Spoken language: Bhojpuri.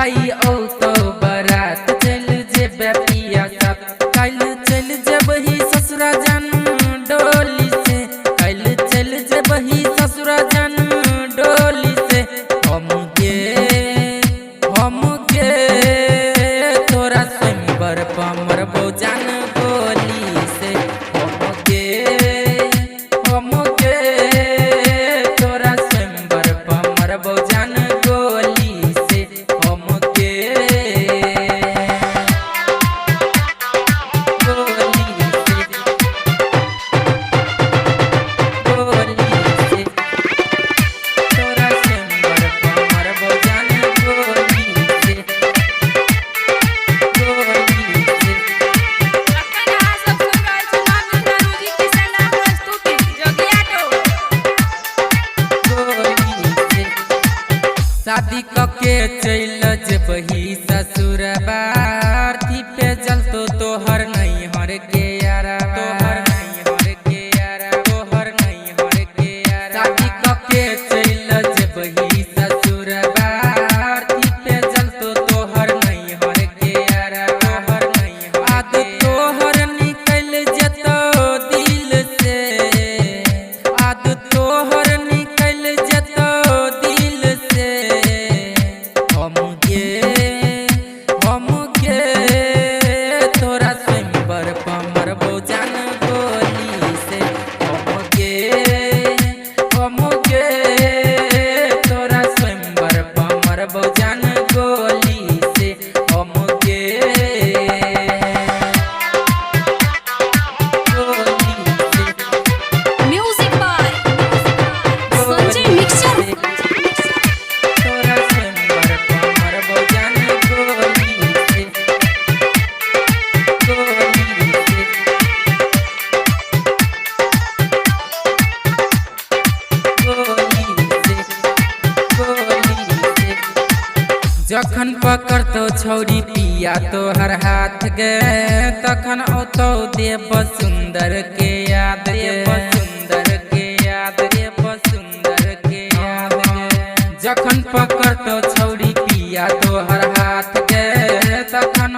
आई औ तो बारात चल जेबे पिया सब कल चल जेबही ससुरा जन डोली से कल चल जेबही ससुरा जन डोली से हम के तोरा स्वयंवर पमर बोजान गोली से हम के तोरा स्वयंवर पमर बोजान गोली से हम के शादी कके चल जेबही ससुरबार थी पे जलतो तोहर नहीं हर के यारा तोहर नहीं हर के यारा तोहर नहीं हर के यारा शादी कके चल जेबही ससुरबार थी पे जलतो तोहर नहीं हर के यारा तोहर नहीं आद तोहर निकल जतो दिल से आद तोहर निकल जतो दिल से हम के तोरा स्वयंवर पमर बोजान गोली से हम के तोरा स्वयंवर पमर बोजान गोली से हम के म्यूजिक बाय संजय मिक्सर तोरा स्वयंवर पमर बोजान गोली से जखन पकड़तो छौरी पिया तोहर हाथ गे तखन औतो देव सुंदर के याद सुंदर के याद सुंदर के याद जखन पकड़तो छौरी पिया तोहर हाथ गे तखन